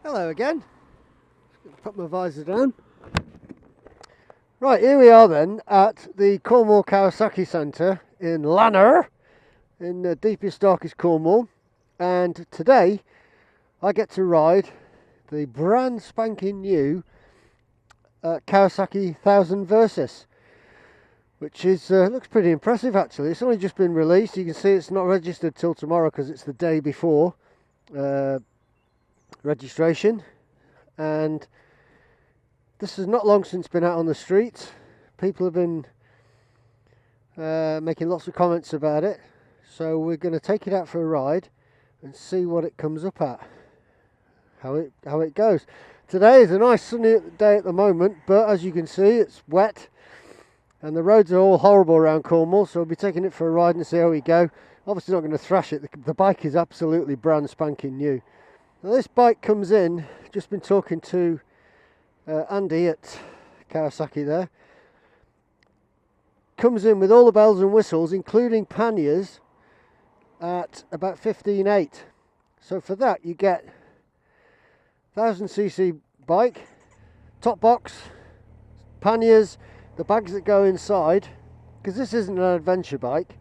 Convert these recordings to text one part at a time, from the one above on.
Hello again. Put my visor down. Right, here we are then at the Cornwall Kawasaki Centre in Lanner, in the deepest, darkest Cornwall. And today I get to ride the brand spanking new Kawasaki 1000 Versys, which is looks pretty impressive actually. It's only just been released. You can see it's not registered till tomorrow because it's the day before registration. And this has not long since been out on the streets. People have been making lots of comments about it, so we're going to take it out for a ride and see what it comes up at, how it goes. Today is a nice sunny day at the moment, but as you can see it's wet and the roads are all horrible around Cornwall, so we'll be taking it for a ride and see how we go. Obviously not going to thrash it. The bike is absolutely brand spanking new. Now this bike comes in, just been talking to Andy at Kawasaki there, comes in with all the bells and whistles including panniers at about 15.8. So for that you get 1000cc bike, top box, panniers, the bags that go inside, because this isn't an adventure bike.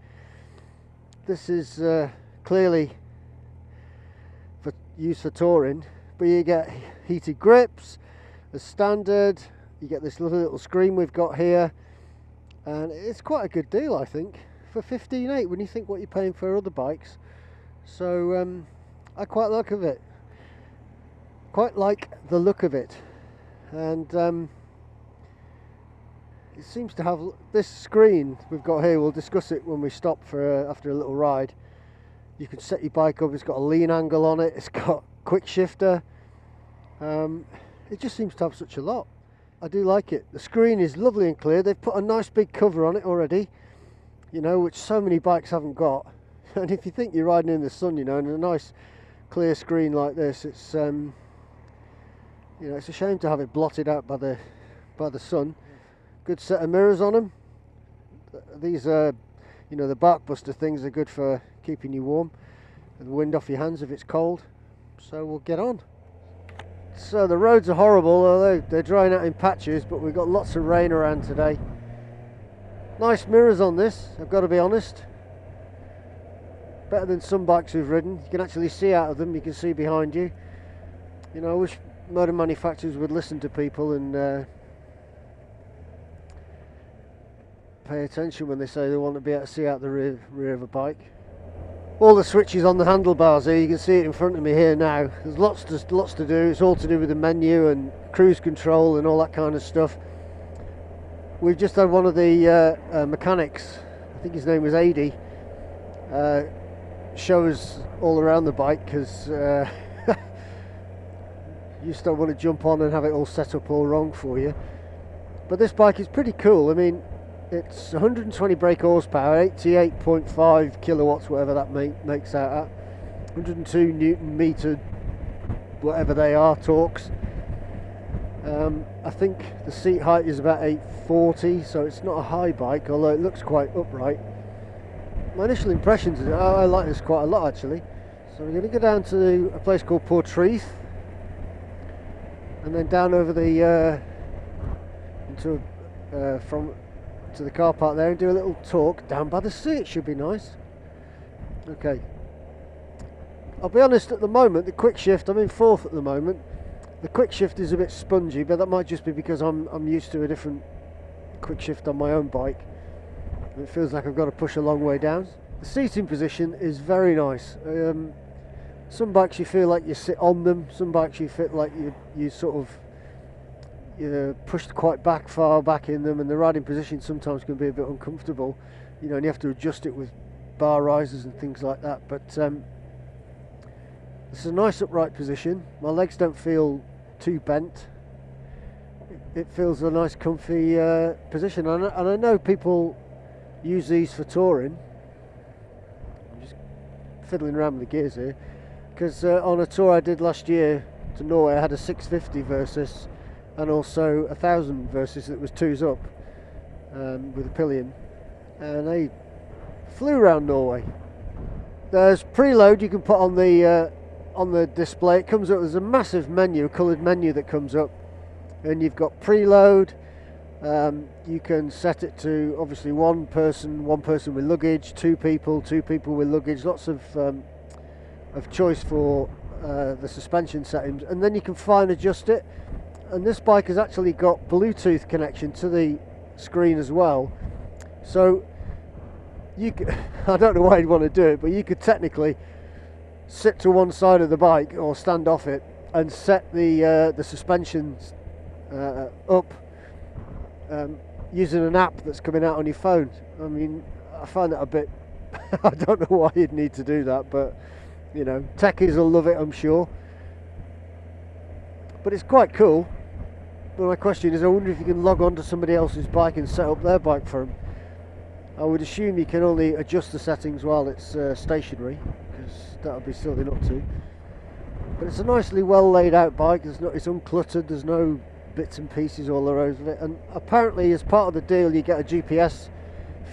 This is clearly for use for touring, but you get heated grips as standard. You get this little screen we've got here, and it's quite a good deal I think for 15.8 when you think what you're paying for other bikes. So I quite like the look of it, and it seems to have this screen we've got here. We'll discuss it when we stop for after a little ride. You can set your bike up. It's got a lean angle on it. It's got quick shifter. It just seems to have such a lot. I do like it. The screen is lovely and clear. They've put a nice big cover on it already, you know, which so many bikes haven't got. And if you think you're riding in the sun, you know, and a nice clear screen like this, it's you know, it's a shame to have it blotted out by the sun. Good set of mirrors on them. These are, you know, the bark buster things are good for keeping you warm and the wind off your hands if it's cold. So we'll get on. So the roads are horrible, although they're drying out in patches, but we've got lots of rain around today. Nice mirrors on this, I've got to be honest. Better than some bikes we've ridden. You can actually see out of them, you can see behind you. You know, I wish motor manufacturers would listen to people and pay attention when they say they want to be able to see out the rear of a bike. All the switches on the handlebars here, you can see it in front of me here now. There's lots to do. It's all to do with the menu and cruise control and all that kind of stuff. We've just had one of the mechanics, I think his name was Adi, show us all around the bike, because you just don't want to jump on and have it all set up all wrong for you. But this bike is pretty cool. I mean, it's 120 brake horsepower, 88.5 kilowatts, whatever that makes out at, 102 newton meter, whatever they are, torques. I think the seat height is about 840, so it's not a high bike, although it looks quite upright. My initial impressions is I like this quite a lot actually. So we're going to go down to a place called Portreath, and then down over the to the car park there and do a little talk down by the sea. It should be nice. Okay, I'll be honest, at the moment the quick shift, I'm in fourth at the moment, the quick shift is a bit spongy, but that might just be because I'm used to a different quick shift on my own bike. It feels like I've got to push a long way down. The seating position is very nice. Some bikes you feel like you sit on them, some bikes you feel like you sort of pushed quite far back in them, and the riding position sometimes can be a bit uncomfortable, you know, and you have to adjust it with bar risers and things like that. But it's a nice upright position. My legs don't feel too bent. It feels a nice comfy position, and I know people use these for touring. I'm just fiddling around with the gears here, because on a tour I did last year to Norway, I had a 650 Versys and also a 1000 Versys that was twos up with a pillion, and they flew around Norway. There's preload you can put on the on the display, it comes up, there's a massive menu, a coloured menu that comes up, and you've got preload. You can set it to obviously one person with luggage, two people with luggage, lots of choice for the suspension settings, and then you can fine adjust it. And this bike has actually got Bluetooth connection to the screen as well, so you could, I don't know why you'd want to do it, but you could technically sit to one side of the bike or stand off it and set the suspension up using an app that's coming out on your phone. I mean, I find that a bit I don't know why you'd need to do that, but you know, techies will love it, I'm sure. But it's quite cool. But my question is, I wonder if you can log on to somebody else's bike and set up their bike for them. I would assume you can only adjust the settings while it's stationary, because that would be silly not to. But it's a nicely well laid out bike. It's uncluttered, there's no bits and pieces all over it. And apparently as part of the deal you get a GPS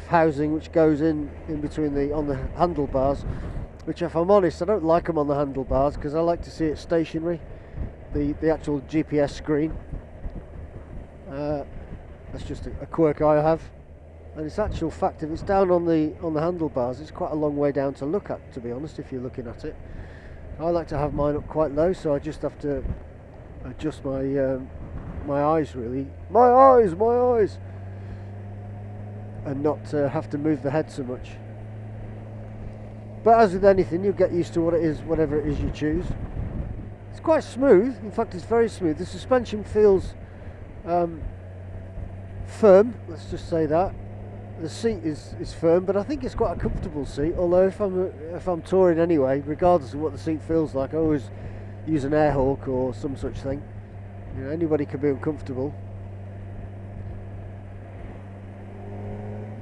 housing which goes in between on the handlebars, which, if I'm honest, I don't like them on the handlebars because I like to see it stationary, the actual GPS screen. That's just a quirk I have. And it's actual fact, if it's down on the handlebars, it's quite a long way down to look at, to be honest, if you're looking at it. I like to have mine up quite low, so I just have to adjust my eyes, really. My eyes! And not have to move the head so much. But as with anything, you'll get used to what it is, whatever it is you choose. It's quite smooth, in fact it's very smooth. The suspension feels firm, let's just say that. The seat is firm, but I think it's quite a comfortable seat, although if I'm touring anyway, regardless of what the seat feels like, I always use an air hawk or some such thing. You know, anybody can be uncomfortable.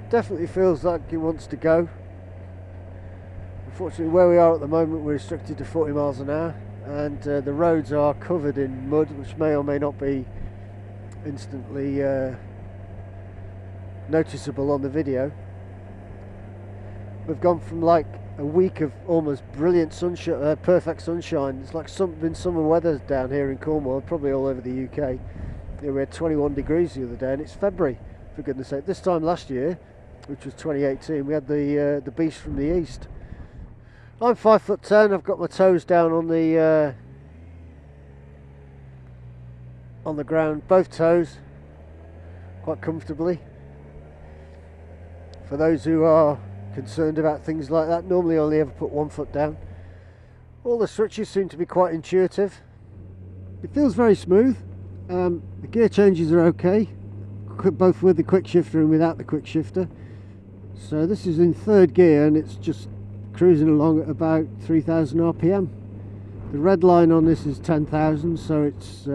Definitely feels like it wants to go. Unfortunately, where we are at the moment, we're restricted to 40 miles an hour, and the roads are covered in mud, which may or may not be instantly noticeable on the video. We've gone from like a week of almost brilliant sunshine, perfect sunshine. It's like been summer weather down here in Cornwall, probably all over the UK. Yeah, we had 21 degrees the other day, and it's February, for goodness sake. This time last year, which was 2018, we had the beast from the east. I'm 5'10". I've got my toes down on the ground, both toes, quite comfortably. For those who are concerned about things like that, normally I only ever put one foot down. All the switches seem to be quite intuitive. It feels very smooth. The gear changes are okay, both with the quick shifter and without the quick shifter. So this is in third gear and it's just cruising along at about 3,000 RPM. The red line on this is 10,000, so its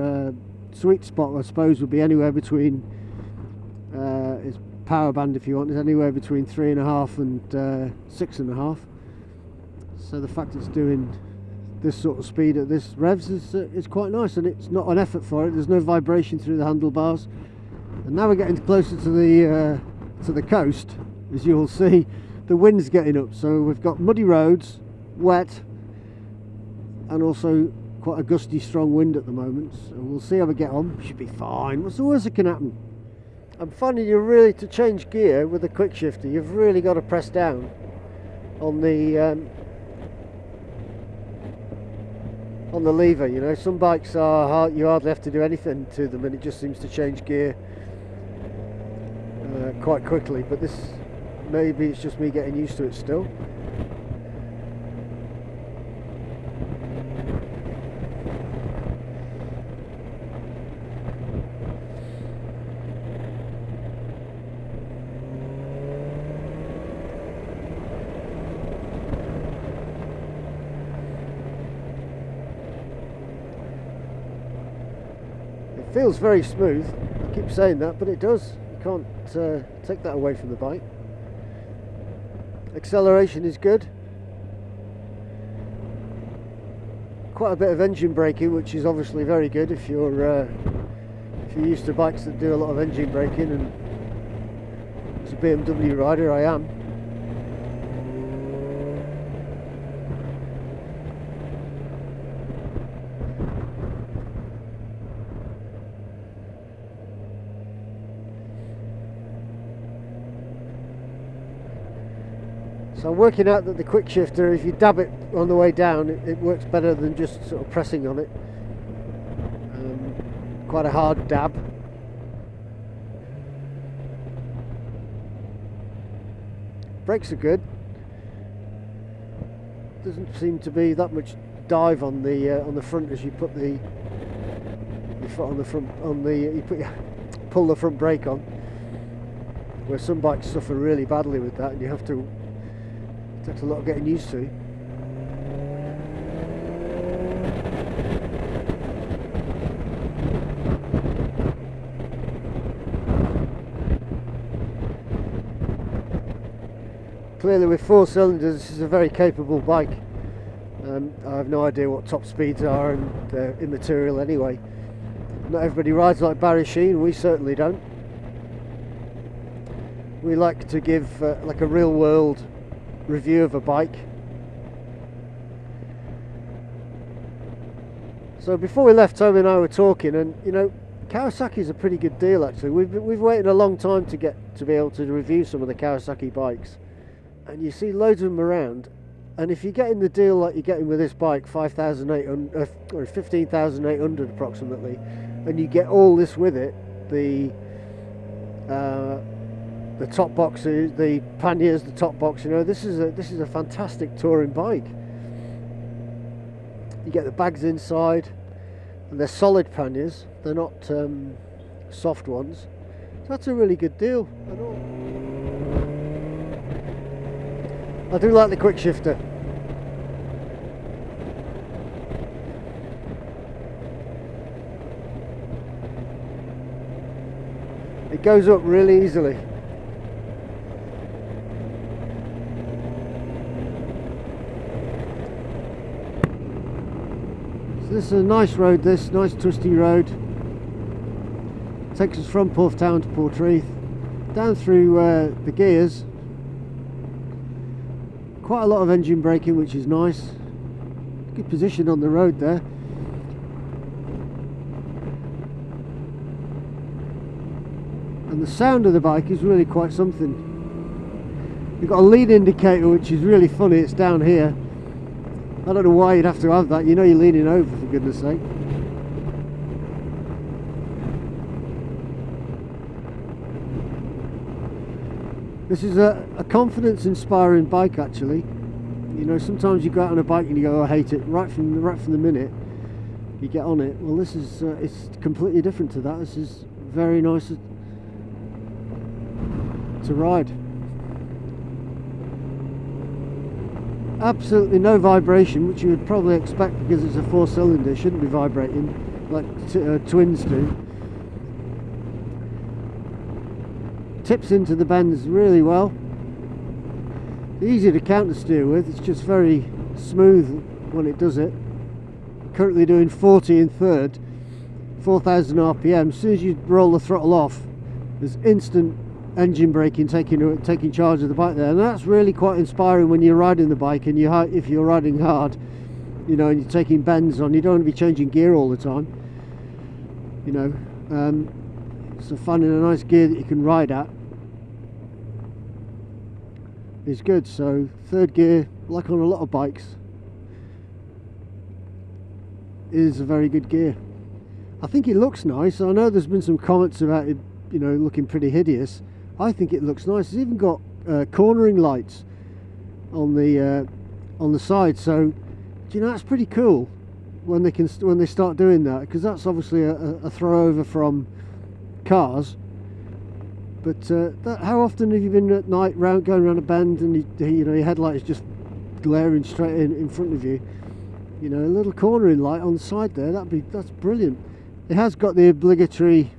sweet spot, I suppose, would be anywhere between its power band, if you want, is anywhere between 3.5 and 6.5. So the fact it's doing this sort of speed at this revs is quite nice, and it's not an effort for it. There's no vibration through the handlebars. And now we're getting closer to the coast, as you'll see. The wind's getting up, so we've got muddy roads, wet, and also quite a gusty, strong wind at the moment. So we'll see how we get on. Should be fine. What's the worst that can happen? I'm finding to change gear with a quick shifter, you've really got to press down on the lever. You know, some bikes are hard, you hardly have to do anything to them, and it just seems to change gear quite quickly. But this, maybe it's just me getting used to it still. It feels very smooth. I keep saying that, but it does. You can't take that away from the bike. Acceleration is good. Quite a bit of engine braking, which is obviously very good if you're used to bikes that do a lot of engine braking, and as a BMW rider I am. So I'm working out that the quick shifter, if you dab it on the way down, it works better than just sort of pressing on it. Quite a hard dab. Brakes are good. Doesn't seem to be that much dive on the front as you put your foot on the front, pull the front brake on. Where some bikes suffer really badly with that, and you have to. It takes a lot of getting used to. Clearly with 4 cylinders this is a very capable bike. I have no idea what top speeds are, and they're immaterial anyway. Not everybody rides like Barry Sheen, we certainly don't. We like to give like a real world review of a bike. So before we left, Toby and I were talking, and you know, Kawasaki's a pretty good deal actually. We've waited a long time to be able to review some of the Kawasaki bikes, and you see loads of them around. And if you're getting the deal like you're getting with this bike, 5,800 or 15,800 approximately, and you get all this with it, the top boxes, the panniers, the top box, you know, this is a fantastic touring bike. You get the bags inside, and they're solid panniers, they're not soft ones. So that's a really good deal. I do like the quick shifter. It goes up really easily. So this is a nice road, this nice twisty road. Takes us from Porthtown to Portreath, down through the gears. Quite a lot of engine braking, which is nice. Good position on the road there. And the sound of the bike is really quite something. You've got a lead indicator, which is really funny. It's down here. I don't know why you'd have to have that. You know you're leaning over, for goodness sake. This is a confidence inspiring bike actually. You know, sometimes you go out on a bike and you go, oh, I hate it, right from the minute you get on it. Well, this is it's completely different to that. This is very nice to ride. Absolutely no vibration, which you would probably expect because it's a 4-cylinder. It shouldn't be vibrating like twins do. Tips into the bends really well. Easy to counter steer with. It's just very smooth when it does it. Currently doing 40 in third, 4,000 RPM. As soon as you roll the throttle off, there's instant engine braking taking charge of the bike there, and that's really quite inspiring when you're riding the bike and if you're riding hard, you know, and you're taking bends on. You don't want to be changing gear all the time, you know. So finding a nice gear that you can ride at is good. So third gear, like on a lot of bikes, is a very good gear. I think it looks nice. I know there's been some comments about it, you know, looking pretty hideous. I think it looks nice. It's even got cornering lights on the side. So, do you know, that's pretty cool when they start doing that, because that's obviously a throw over from cars. But how often have you been at night going around a bend and you know, your headlight is just glaring straight in front of you? You know, a little cornering light on the side there, that's brilliant. It has got the obligatory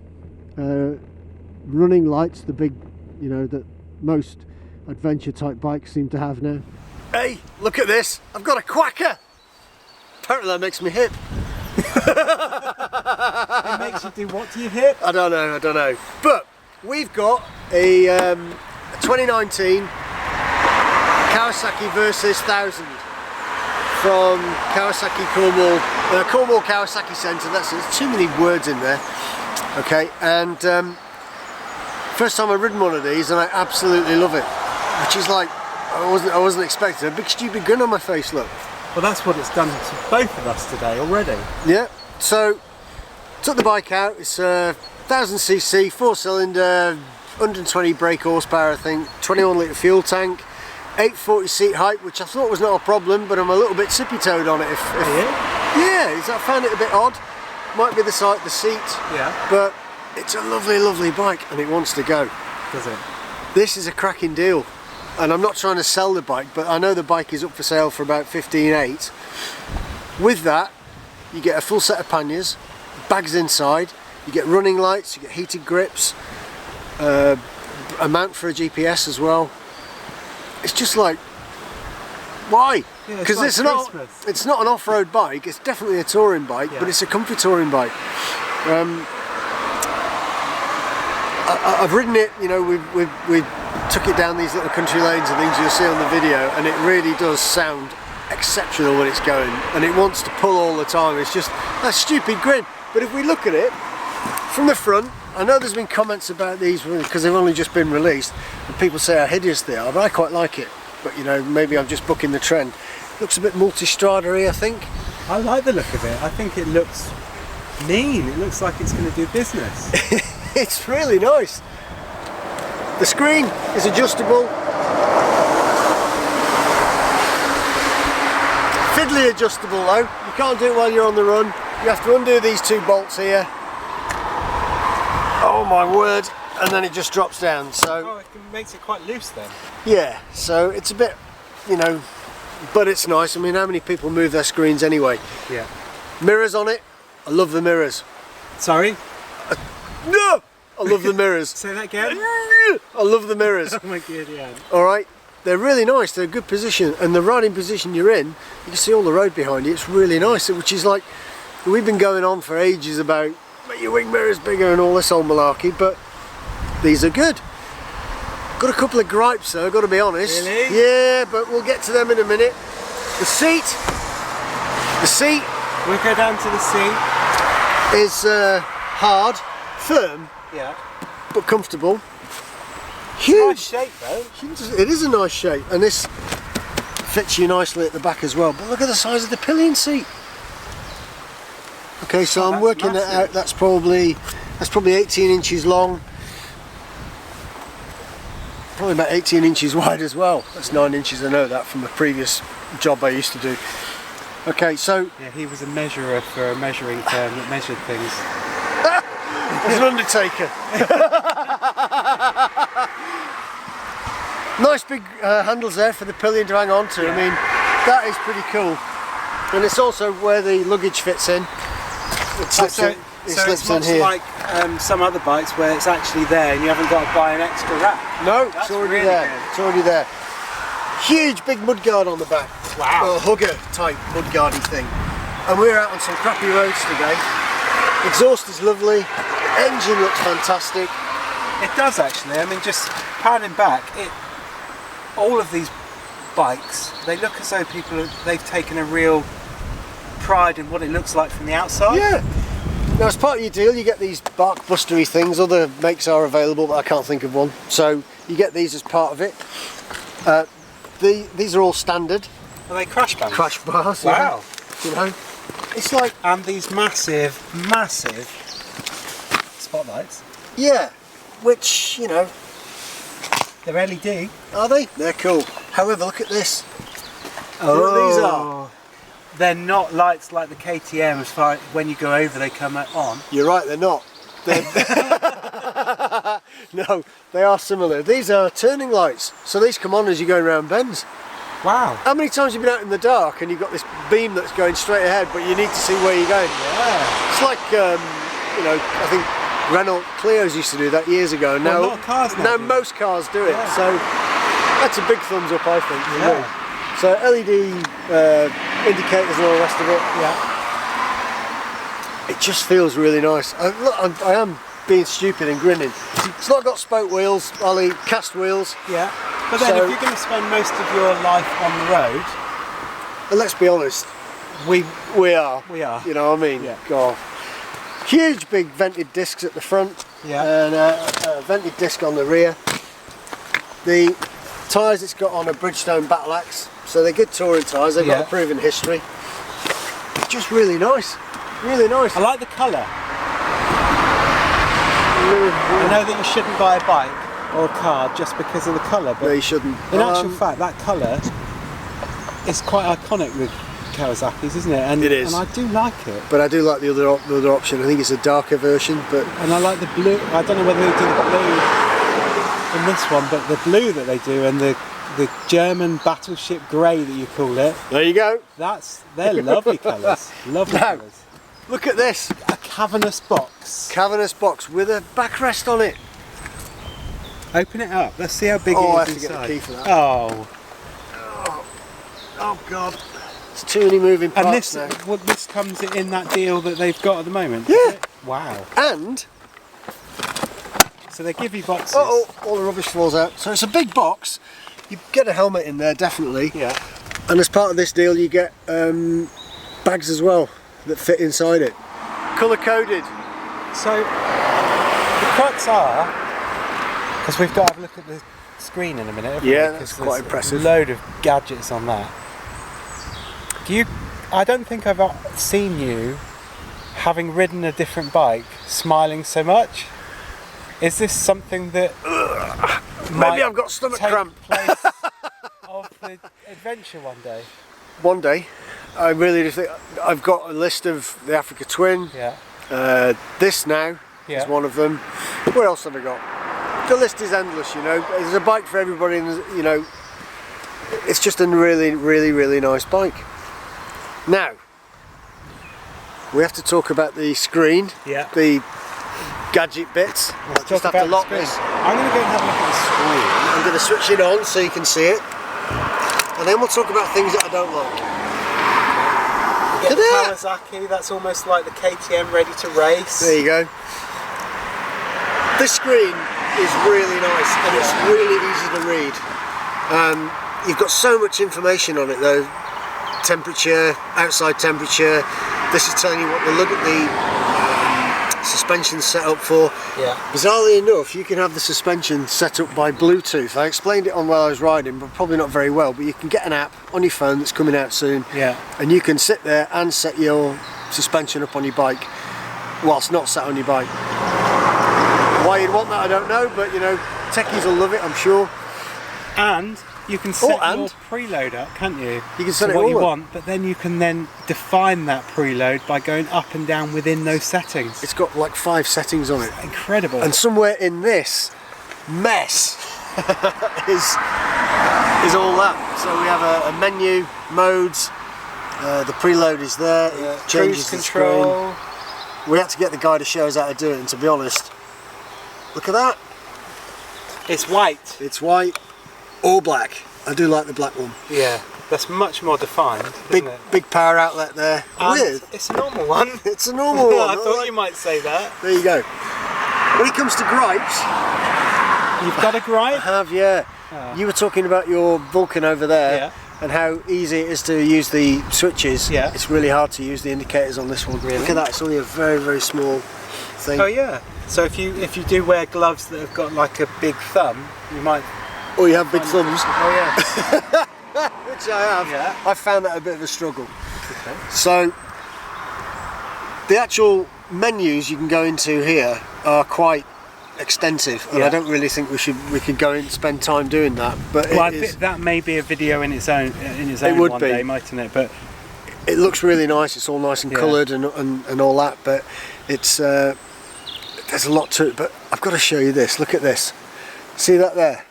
running lights, the big, you know, that most adventure type bikes seem to have now. Hey, look at this! I've got a quacker! Apparently that makes me hip. It makes you do what to your hip? I don't know. But we've got a 2019 Kawasaki Versys 1000 from Kawasaki Cornwall Kawasaki Centre. There's too many words in there. Okay, and first time I've ridden one of these and I absolutely love it, which is like I wasn't expecting a big stupid grin on my face. Look. Well, that's what it's done to both of us today already. Yeah. So took the bike out. It's 1000cc, 4-cylinder, 120 brake horsepower, I think. 21 litre fuel tank. 840 seat height, which I thought was not a problem, but I'm a little bit sippy-toed on it. Yeah, I found it a bit odd. Might be the seat. Yeah. But it's a lovely, lovely bike, and it wants to go. Does it? This is a cracking deal, and I'm not trying to sell the bike, but I know the bike is up for sale for about 15,800. With that, you get a full set of panniers, bags inside. You get running lights. You get heated grips. A mount for a GPS as well. It's just like, why? Because like it's not an off-road bike. It's definitely a touring bike, but it's a comfy touring bike. I've ridden it. You know, we took it down these little country lanes and things you'll see on the video, and it really does sound exceptional when it's going, and it wants to pull all the time. It's just a stupid grin. But if we look at it from the front, I know there's been comments about these because they've only just been released and people say how hideous they are, but I quite like it. But you know, maybe I'm just bucking the trend. Looks a bit multi-strada-y, I think. I like the look of it. I think it looks mean. It looks like it's going to do business. It's really nice. The screen is adjustable. Fiddly adjustable though. You can't do it while you're on the run. You have to undo these two bolts here. Oh my word, and then it just drops down. So it makes it quite loose then. Yeah, so it's a bit, you know, but it's nice. I mean, how many people move their screens anyway? Yeah. Mirrors on it. I love the mirrors. Sorry? No! I love the mirrors. Say that again? I love the mirrors. Oh my god, yeah. Alright, they're really nice. They're a good position, and the riding position you're in, you can see all the road behind you. It's really nice, which is like, we've been going on for ages about make your wing mirrors bigger and all this old malarkey, but these are good. Got a couple of gripes though, got to be honest. Really? Yeah, but we'll get to them in a minute. The seat. We'll go down to the seat. Is hard, firm, but comfortable. Huge. Nice shape though. It is a nice shape, and this fits you nicely at the back as well. But look at the size of the pillion seat. Okay, so I'm working that out. That's probably 18 inches long. Probably about 18 inches wide as well. That's 9 inches. I know that from a previous job I used to do. Okay, so yeah, he was a measurer for a measuring firm that measured things. As an undertaker. Nice big handles there for the pillion to hang on to. I mean, that is pretty cool. And it's also where the luggage fits in. It slips in. It's much like some other bikes where it's actually there and you haven't got to buy an extra rack. No, it's already really there. Good. It's already there. Huge big mudguard on the back. Wow. A hugger type mudguardy thing. And we're out on some crappy roads today. Exhaust is lovely. Engine looks fantastic. It does actually. I mean, just panning back, all of these bikes, they look as though they've taken a real pride in what it looks like from the outside. Yeah. Now, as part of your deal, you get these bark bustery things. Other makes are available, but I can't think of one. So you get these as part of it. These are all standard. Are they crash bars? Crash bars. Wow. Yeah. You know, it's like, and these massive spotlights. Yeah, which, you know, they're LED. Are they? They're cool. However, look at this. You know what these are? They're not lights like the KTM. As far when you go over, they come on. You're right. They're not. No, they are similar. These are turning lights, so these come on as you're going around bends. Wow. How many times have you been out in the dark and you've got this beam that's going straight ahead, but you need to see where you're going? Yeah. It's like, you know, I think Renault Clio's used to do that years ago. Well, a lot of cars now do most cars do it. Yeah. So that's a big thumbs up, I think. Yeah. So LED indicators and all the rest of it. Yeah. It just feels really nice. I am being stupid and grinning. It's not got spoke wheels, Ollie, cast wheels. Yeah. But then if you're going to spend most of your life on the road, and let's be honest, we are. You know what I mean? Yeah. God. Huge big vented discs at the front. Yeah. And a vented disc on the rear. The tyres it's got on a Bridgestone Battle Axe, so they're good touring tyres. They've got a proven history. Just really nice, really nice. I like the colour. I know that you shouldn't buy a bike or a car just because of the colour, but no, you shouldn't. In actual fact, that colour is quite iconic with Kawasaki's, isn't it? And, it is. And I do like it. But I do like the other option. I think it's a darker version, but and I like the blue. I don't know whether they do the blue in this one, but the blue that they do and the German battleship grey that you call it. There you go. They're lovely colours. Lovely colours. Look at this. A cavernous box. Cavernous box with a backrest on it. Open it up. Let's see how big it is I have inside. to get the key for that. Oh God. It's too many moving parts and now. this comes in that deal that they've got at the moment? Yeah. Wow. And so they give you boxes. all the rubbish falls out. So it's a big box. You get a helmet in there, definitely. Yeah. And as part of this deal, you get bags as well that fit inside it. Colour coded. So the crux are, because we've got to have a look at the screen in a minute. haven't we? That's quite impressive. A load of gadgets on that. I don't think I've seen you, having ridden a different bike, smiling so much. Is this something that maybe I've got stomach cramp place of the adventure one day? One day. I really do think I've got a list of the Africa Twin. Yeah. This now is one of them. What else have I got? The list is endless, you know. There's a bike for everybody, and you know, it's just a really, really, really nice bike. Now, we have to talk about the screen, the gadget bits. Let's just talk have about to lock the screen. this. I'm going to go and have a look at the screen. I'm going to switch it on so you can see it, and then we'll talk about things that I don't like. Get the Kawasaki, that's almost like the KTM ready to race. There you go. This screen is really nice and it's really easy to read. You've got so much information on it though. Temperature, outside temperature. This is telling you what the suspension's set up for. Yeah. Bizarrely enough, you can have the suspension set up by Bluetooth. I explained it on while I was riding, but probably not very well. But you can get an app on your phone that's coming out soon. Yeah. And you can sit there and set your suspension up on your bike whilst not sat on your bike. Why you'd want that, I don't know, but you know, techies will love it, I'm sure. And you can set your preload up, can't you? You can set it what all you up. want, but then you can then define that preload by going up and down within those settings. It's got like 5 settings on it. Incredible. And somewhere in this mess is all that. So we have a menu, modes, the preload is there, it changes cruise control. The screen. We had to get the guy to show us how to do it, and to be honest, look at that. It's white. It's white or black. I do like the black one. Yeah, that's much more defined. Big power outlet there. And it's a normal one. It's a normal one. I thought you might say that. There you go. When it comes to gripes, you've got a gripe? I have, yeah. Oh. You were talking about your Vulcan over there and how easy it is to use the switches. Yeah. It's really hard to use the indicators on this one. Really? Look at that. It's only a very, very small thing. Oh yeah. So if you do wear gloves that have got like a big thumb, you might. Oh, you have big thumbs. Oh yeah. Which I have. Yeah. I found that a bit of a struggle. Okay. So the actual menus you can go into here are quite extensive, and I don't really think we could go and spend time doing that. But that may be a video in its own one day, mightn't it? But it looks really nice. It's all nice and coloured and all that. But it's there's a lot to it. But I've got to show you this. Look at this. See that there?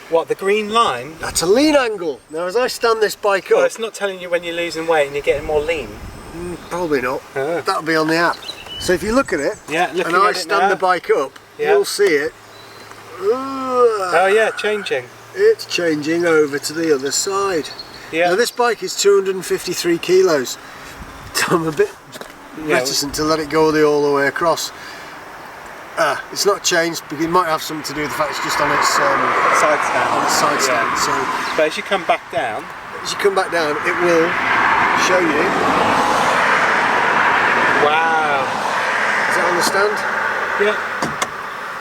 What, the green line? That's a lean angle. Now, as I stand this bike up, it's not telling you when you're losing weight and you're getting more lean. Probably not. That'll be on the app. So if you look at it, and I stand the bike up, you'll see it. Oh yeah, changing. It's changing over to the other side. Yeah. Now this bike is 253 kilos. So I'm a bit reticent to let it go all the way across. It's not changed, but it might have something to do with the fact it's just on its side stand. On its side stand. So, but as you come back down, it will show you. Wow. Does that understand? Yeah.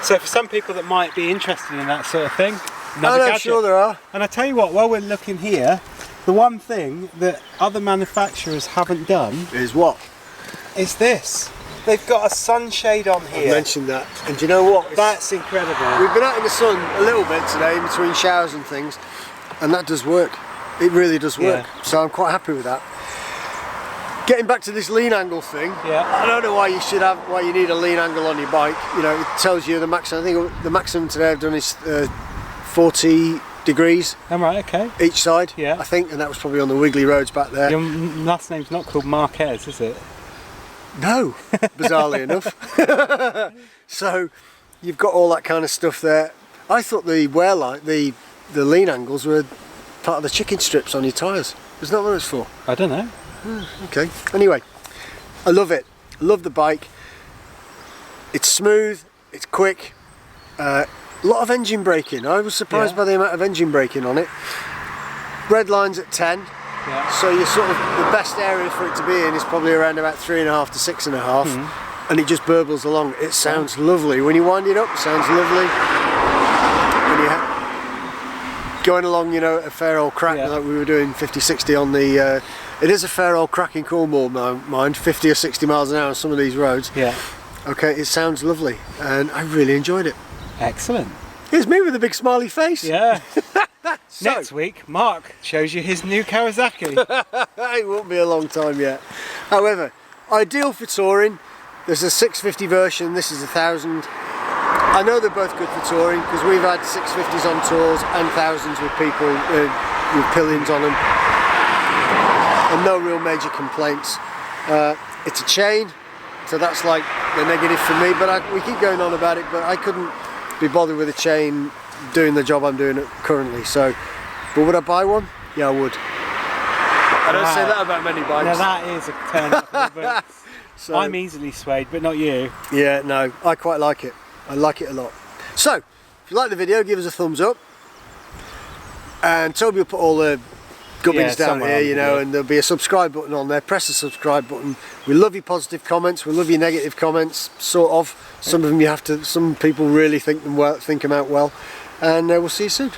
So for some people that might be interested in that sort of thing, another gadget. Sure there are. And I tell you what, while we're looking here, the one thing that other manufacturers haven't done Is what? is this. They've got a sunshade on I here. mentioned that. And do you know what? That's incredible. We've been out in the sun a little bit today in between showers and things, and that does work. It really does work. Yeah. So I'm quite happy with that. Getting back to this lean angle thing, I don't know why you need a lean angle on your bike. You know, it tells you the maximum. I think the maximum today I've done is 40 degrees. All right, okay. Each side, Yeah. I think, and that was probably on the wiggly roads back there. Your last name's not called Marquez, is it? No, bizarrely enough. So you've got all that kind of stuff there. I thought the wear light, the lean angles were part of the chicken strips on your tyres. Isn't that what it's for? I don't know. Okay. Anyway, I love it. I love the bike. It's smooth. It's quick. A lot of engine braking. I was surprised by the amount of engine braking on it. Red line's at 10. Yeah. So you're sort of, the best area for it to be in is probably around about 3.5 to 6.5, and it just burbles along. It sounds lovely. When you wind it up, it sounds lovely. When you're going along, you know, a fair old crack like we were doing 50, 60 on the, it is a fair old crack in Cornwall, mind, 50 or 60 miles an hour on some of these roads. Yeah. Okay, it sounds lovely, and I really enjoyed it. Excellent. Here's me with a big smiley face. Yeah. So, Next week, Mark shows you his new Kawasaki. it won't be a long time yet. However, ideal for touring. There's a 650 version, this is 1000. I know they're both good for touring because we've had 650s on tours and 1000s with people with pillions on them, and no real major complaints. It's a chain, so that's like the negative for me, but we keep going on about it, but I couldn't be bothered with a chain doing the job I'm doing it currently. So, but would I buy one? Yeah, I would. I don't say that about many bikes. Now that is a turn up. But So, I'm easily swayed, but not you. yeah, no, I quite like it. I like it a lot. So, if you like the video, give us a thumbs up. And Toby will put all the gubbins down here, you know, and there'll be a subscribe button on there. Press the subscribe button. We love your positive comments. We love your negative comments, sort of. Some of them you have to. Some people really think them out well. And we'll see you soon.